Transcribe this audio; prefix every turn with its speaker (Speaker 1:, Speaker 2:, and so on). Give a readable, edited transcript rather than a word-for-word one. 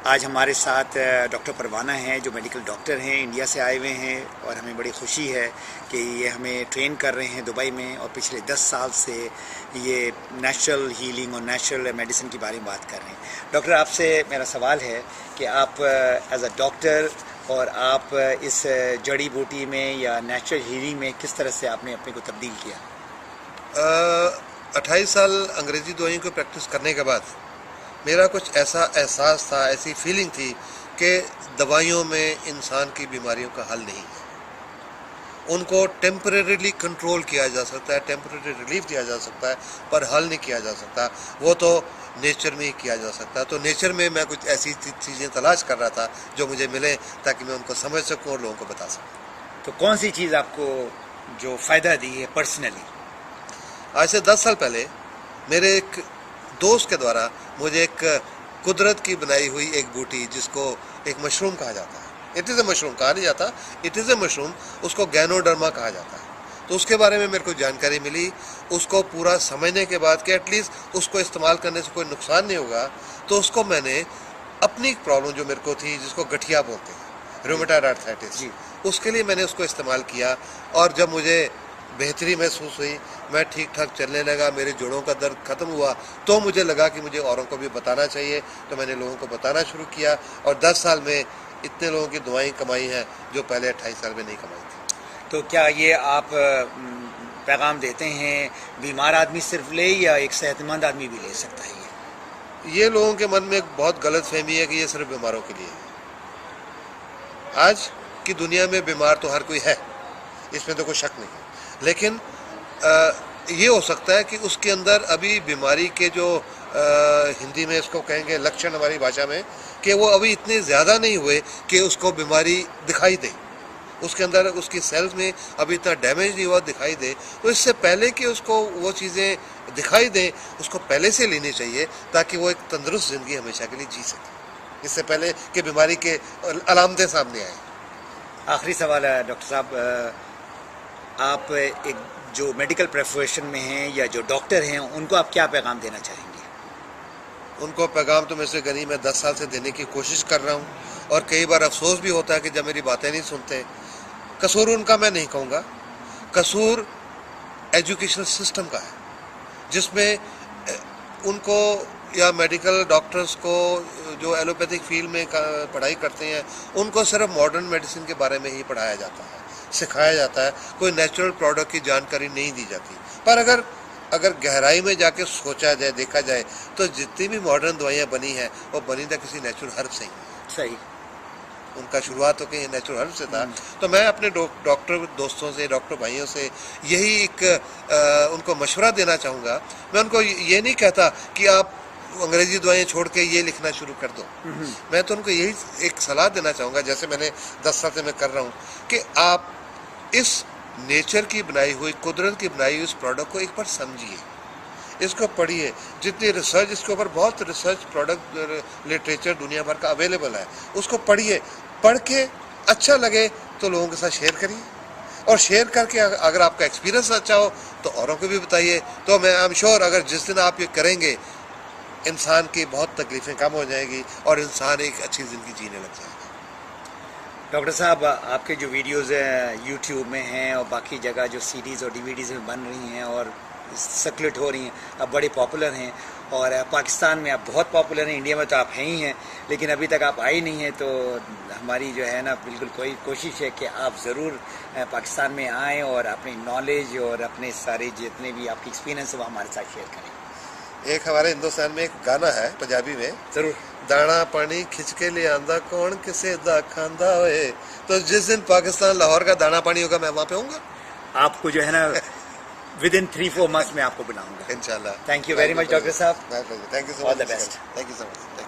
Speaker 1: आज हमारे साथ डॉक्टर परवाना हैं जो मेडिकल डॉक्टर हैं, इंडिया से आए हुए हैं और हमें बड़ी खुशी है कि ये हमें ट्रेन कर रहे हैं दुबई में और पिछले 10 साल से ये नेचुरल हीलिंग और नेचुरल मेडिसिन के बारे में बात कर रहे हैं। डॉक्टर, आपसे मेरा सवाल है कि आप एज अ डॉक्टर और आप इस जड़ी बूटी में या नेचुरल हीलिंग में किस तरह से आपने अपने को तब्दील किया?
Speaker 2: 28 साल अंग्रेज़ी दवाइयों को प्रैक्टिस करने के बाद मेरा कुछ ऐसा एहसास था, ऐसी फीलिंग थी कि दवाइयों में इंसान की बीमारियों का हल नहीं है। उनको टेम्परेरीली कंट्रोल किया जा सकता है, टेम्परेरी रिलीफ दिया जा सकता है, पर हल नहीं किया जा सकता। वो तो नेचर में ही किया जा सकता है। तो नेचर में मैं कुछ ऐसी चीज़ें तलाश कर रहा था जो मुझे मिले, ताकि मैं उनको समझ सकूं और लोगों को बता सकूं।
Speaker 1: तो कौन सी चीज़ आपको जो फ़ायदा दी है पर्सनली?
Speaker 2: आज से 10 साल पहले मेरे एक दोस्त के द्वारा मुझे एक कुदरत की बनाई हुई एक बूटी, जिसको एक मशरूम कहा जाता है, इट इज़ ए मशरूम कहा नहीं जाता, इट इज़ ए मशरूम, उसको गैनोडर्मा कहा जाता है। तो उसके बारे में मेरे को जानकारी मिली। उसको पूरा समझने के बाद कि एटलीस्ट उसको इस्तेमाल करने से कोई नुकसान नहीं होगा, तो उसको मैंने अपनी प्रॉब्लम जो मेरे को थी, जिसको गठिया बोलते हैं, रूमेटॉइड आर्थराइटिस, उसके लिए मैंने उसको इस्तेमाल किया। और जब मुझे बेहतरी महसूस हुई, मैं ठीक ठाक चलने लगा, मेरे जोड़ों का दर्द ख़त्म हुआ, तो मुझे लगा कि मुझे औरों को भी बताना चाहिए। तो मैंने लोगों को बताना शुरू किया और 10 साल में इतने लोगों की दुआएं कमाई हैं जो पहले 28 साल में नहीं कमाई थी।
Speaker 1: तो क्या ये आप पैगाम देते हैं बीमार आदमी सिर्फ ले या एक सेहतमंद आदमी भी ले सकता है?
Speaker 2: ये लोगों के मन में एक बहुत गलत फहमी है कि ये सिर्फ बीमारों के लिए है। आज की दुनिया में बीमार तो हर कोई है, इसमें तो कोई शक नहीं है, लेकिन ये हो सकता है कि उसके अंदर अभी बीमारी के जो हिंदी में इसको कहेंगे लक्षण हमारी भाषा में, कि वो अभी इतने ज़्यादा नहीं हुए कि उसको बीमारी दिखाई दे, उसके अंदर उसकी सेल्स में अभी इतना डैमेज नहीं हुआ दिखाई दे। तो इससे पहले कि उसको वो चीज़ें दिखाई दें, उसको पहले से लेनी चाहिए, ताकि वो एक तंदुरुस्त ज़िंदगी हमेशा के लिए जी सके, इससे पहले कि बीमारी के अलामतें सामने आए।
Speaker 1: आखिरी सवाल है डॉक्टर साहब, आप एक जो मेडिकल प्रोफेशन में हैं या जो डॉक्टर हैं, उनको आप क्या पैगाम देना चाहेंगे?
Speaker 2: उनको पैगाम तो मुझसे गनी मैं 10 साल से देने की कोशिश कर रहा हूँ, और कई बार अफसोस भी होता है कि जब मेरी बातें नहीं सुनते। कसूर उनका मैं नहीं कहूँगा, कसूर एजुकेशनल सिस्टम का है, जिसमें उनको या मेडिकल डॉक्टर्स को जो एलोपैथिक फील्ड में पढ़ाई करते हैं, उनको सिर्फ मॉडर्न मेडिसिन के बारे में ही पढ़ाया जाता है, सिखाया जाता है, कोई नेचुरल प्रोडक्ट की जानकारी नहीं दी जाती। पर अगर गहराई में जाके सोचा जाए, देखा जाए, तो जितनी भी मॉडर्न दवाइयाँ बनी हैं, वो बनी था किसी नेचुरल हर्ब से ही।
Speaker 1: सही,
Speaker 2: उनका शुरुआत तो कहीं नेचुरल हर्ब से था। तो मैं अपने डॉक्टर दोस्तों से, डॉक्टर भाइयों से यही एक उनको मशवरा देना चाहूँगा। मैं उनको ये नहीं कहता कि आप अंग्रेजी दवाएं छोड़ के ये लिखना शुरू कर दो। मैं तो उनको यही एक सलाह देना चाहूँगा, जैसे मैंने 10 साल से मैं कर रहा हूँ, कि आप इस नेचर की बनाई हुई, कुदरत की बनाई हुई इस प्रोडक्ट को एक बार समझिए, इसको पढ़िए। जितनी रिसर्च इसके ऊपर, बहुत रिसर्च प्रोडक्ट लिटरेचर दुनिया भर का अवेलेबल है, उसको पढ़िए। पढ़ के अच्छा लगे तो लोगों के साथ शेयर करिए, और शेयर करके अगर आपका एक्सपीरियंस अच्छा हो तो औरों को भी बताइए। तो मैं आई एम श्योर अगर जिस दिन आप ये करेंगे, इंसान की बहुत तकलीफ़ें कम हो जाएगी और इंसान एक अच्छी ज़िंदगी जीने लग जाएगा।
Speaker 1: डॉक्टर साहब, आपके जो वीडियोस यूट्यूब में हैं और बाकी जगह जो सीडीज़ और डीवीडीज़ में बन रही हैं और सर्कुलेट हो रही हैं, अब बड़े पॉपुलर हैं, और पाकिस्तान में आप बहुत पॉपुलर हैं, इंडिया में तो आप हैं ही हैं, लेकिन अभी तक आप आई नहीं हैं। तो हमारी जो है ना बिल्कुल कोई कोशिश है कि आप ज़रूर पाकिस्तान में आएँ और अपनी नॉलेज और अपने सारे जितने भी आपकी एक्सपीरियंस है वो हमारे साथ शेयर करें।
Speaker 2: एक हमारे हिंदुस्तान में एक गाना है पंजाबी में,
Speaker 1: ज़रूर।
Speaker 2: दाना पानी खिंच के ले आंदा कौन किसे दा खांदा होए। तो जिस दिन पाकिस्तान लाहौर का दाना पानी होगा, मैं वहाँ पे होऊंगा।
Speaker 1: आपको जो है ना विदिन 3-4 मंथ्स में आपको बुलाऊंगा
Speaker 2: इंशाल्लाह।
Speaker 1: Thank you very much doctor साहब।
Speaker 2: Thank you so much.
Speaker 1: All the best.
Speaker 2: Thank you so much.